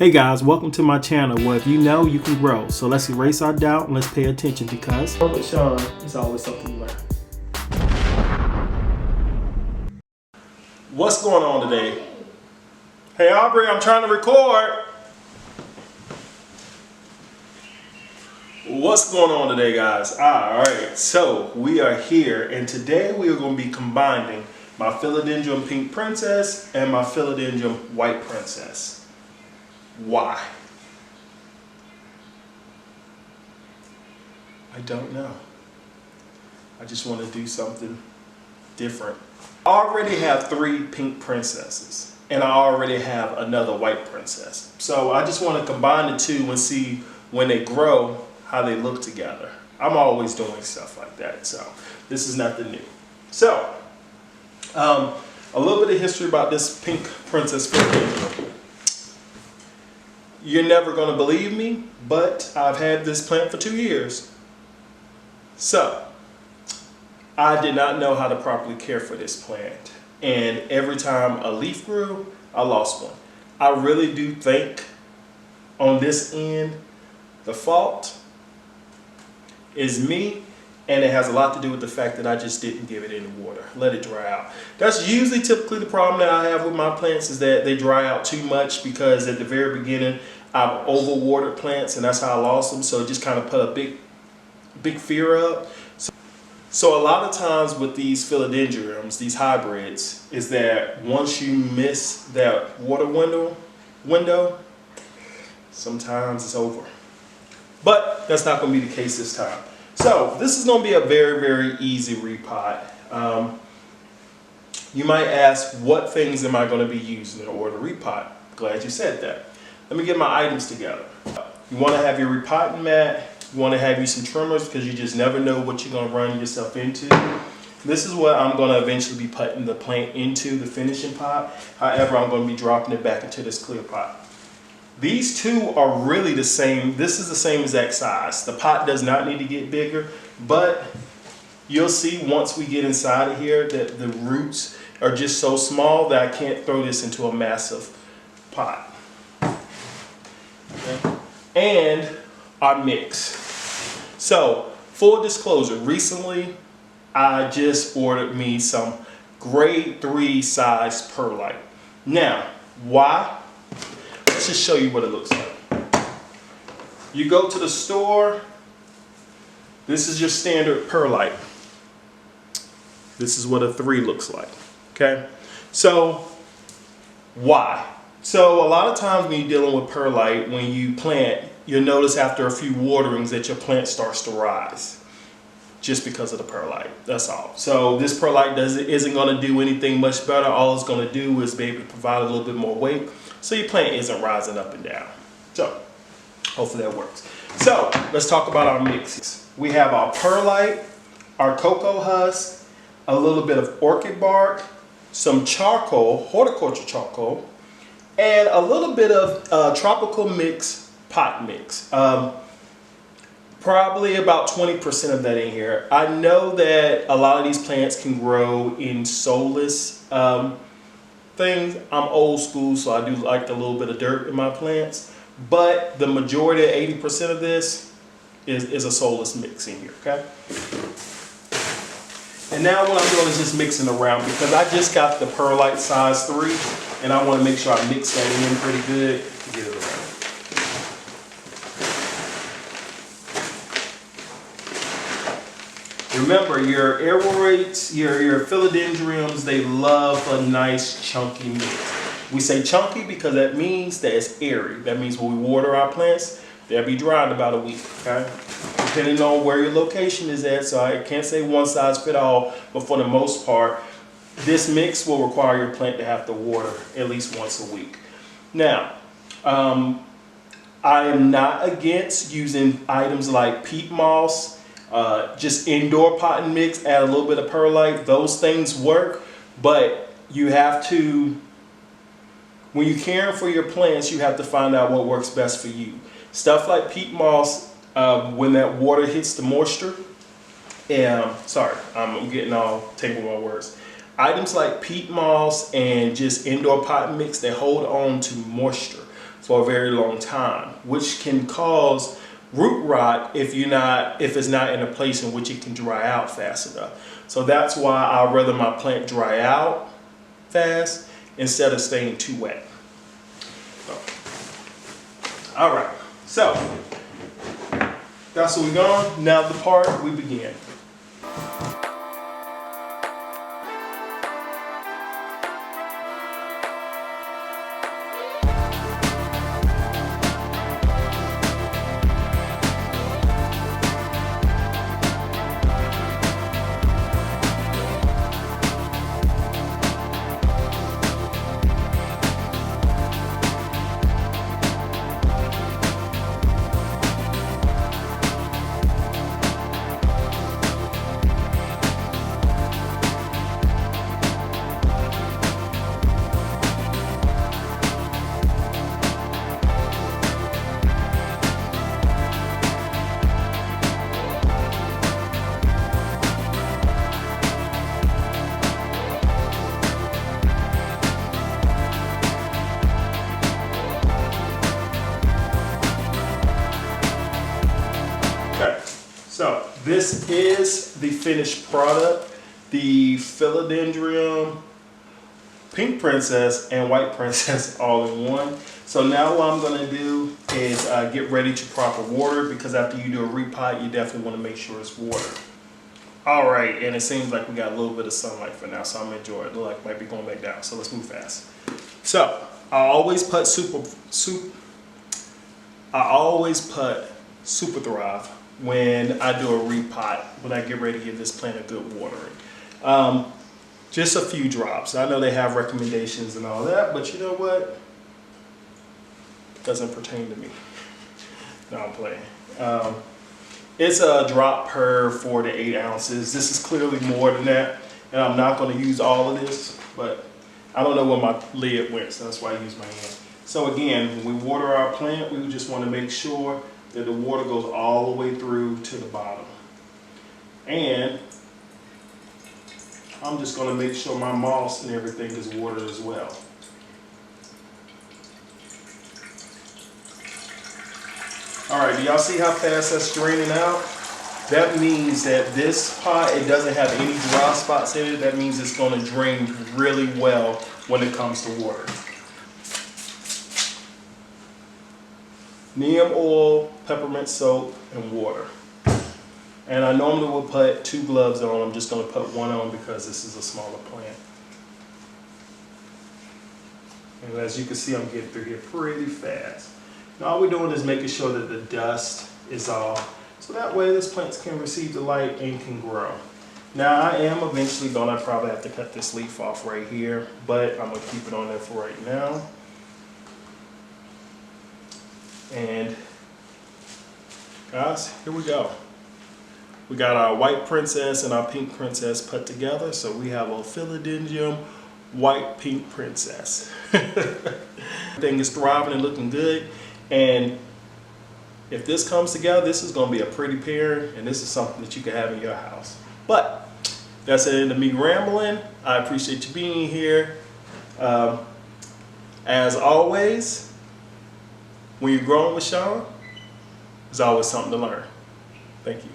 Hey guys, welcome to my channel where if you know, you can grow. So let's erase our doubt and let's pay attention because with Sean, it's always something to learn. What's going on today? Hey Aubrey, I'm trying to record. What's going on today, guys? Alright, so we are here and today we are going to be combining my Philodendron Pink Princess and my Philodendron White Princess. Why? I don't know. I just want to do something different. I already have 3 pink princesses and I already have another white princess. So I just want to combine the two and see when they grow how they look together. I'm always doing stuff like that, so this is nothing new. So a little bit of history about this pink princess Philodendron. You're never going to believe me, but I've had this plant for 2 years. So, I did not know how to properly care for this plant. And every time a leaf grew, I lost one. I really do think on this end, the fault is me. And it has a lot to do with the fact that I just didn't give it any water, let it dry out. That's usually typically the problem that I have with my plants is that they dry out too much because at the very beginning I've overwatered plants and that's how I lost them. So it just kind of put a big fear up. So a lot of times with these philodendrons, these hybrids, is that once you miss that water window, sometimes it's over. But that's not going to be the case this time. So this is going to be a very, very easy repot. You might ask, what things am I going to be using in order to repot? Glad you said that. Let me get my items together. You want to have your repotting mat. You want to have you some trimmers because you just never know what you're going to run yourself into. This is what I'm going to eventually be putting the plant into, the finishing pot. However, I'm going to be dropping it back into this clear pot. These two are really the same. This is the same exact size. The pot does not need to get bigger, but you'll see once we get inside of here that the roots are just so small that I can't throw this into a massive pot. Okay. And our mix. So, full disclosure, recently I just ordered me some grade 3 size perlite. Now, why? Let's just show you what it looks like. You go to the store. This is your standard perlite. This is what a 3 looks like. Okay. So why? So a lot of times when you're dealing with perlite, when you plant, you'll notice after a few waterings that your plant starts to rise. Just because of the perlite, that's all. So this perlite isn't going to do anything much better. All it's going to do is be able to provide a little bit more weight, so your plant isn't rising up and down. So hopefully that works. So let's talk about our mixes. We have our perlite, our cocoa husk, a little bit of orchid bark, some charcoal, horticulture charcoal, and a little bit of tropical mix, pot mix. Probably about 20% of that in here. I know that a lot of these plants can grow in soulless things. I'm old school, so I do like a little bit of dirt in my plants. But the majority, 80% of this is a soulless mix in here, okay? And now what I'm doing is just mixing around because I just got the perlite size 3 and I want to make sure I mix that in pretty good to get it around. Remember, your aeroids, your philodendrons, they love a nice chunky mix. We say chunky because that means that it's airy. That means when we water our plants, they'll be dry in about a week, okay? Depending on where your location is at, so I can't say one size fit all, but for the most part, this mix will require your plant to have to water at least once a week. Now, I am not against using items like peat moss, just indoor pot and mix, add a little bit of perlite. Those things work, but you have to, when you're caring for your plants, you have to find out what works best for you. Stuff like peat moss, when that water hits the moisture, sorry, I'm getting all tangled with my words. Items like peat moss and just indoor pot mix, they hold on to moisture. for a very long time, which can cause root rot if it's not in a place in which it can dry out fast enough. So that's why I'd rather my plant dry out fast instead of staying too wet. All right, so that's what we're going. Now the part we begin. So this is the finished product, the Philodendron Pink Princess and White Princess all in one. So now what I'm going to do is get ready to proper water, because after you do a repot, you definitely want to make sure it's watered. All right, and it seems like we got a little bit of sunlight for now, so I'm enjoying it. Look like it might be going back down, so let's move fast. So I always put Super Thrive when I do a repot, when I get ready to give this plant a good watering. Just a few drops. I know they have recommendations and all that, but you know what? Doesn't pertain to me. No, I'm playing. It's a drop per 4 to 8 ounces. This is clearly more than that, and I'm not going to use all of this, but I don't know where my lid went, so that's why I use my hand. So again, when we water our plant, we just want to make sure that the water goes all the way through to the bottom. And I'm just going to make sure my moss and everything is watered as well. All right, do y'all see how fast that's draining out? That means that this pot, it doesn't have any dry spots in it. That means it's going to drain really well when it comes to water. Neem oil, peppermint soap, and water. And I normally would put 2 gloves on. I'm just going to put 1 on because this is a smaller plant. And as you can see, I'm getting through here pretty fast. Now all we're doing is making sure that the dust is off, so that way this plant can receive the light and can grow. Now I am eventually going to probably have to cut this leaf off right here, but I'm going to keep it on there for right now. And guys, here we go. We got our White Princess and our Pink Princess put together, so we have a Philodendron White Pink Princess. Everything is thriving and looking good, and if this comes together, this is going to be a pretty pair, and this is something that you can have in your house. But that's the end of me rambling. I appreciate you being here. As always, when you're growing with Sean, there's always something to learn. Thank you.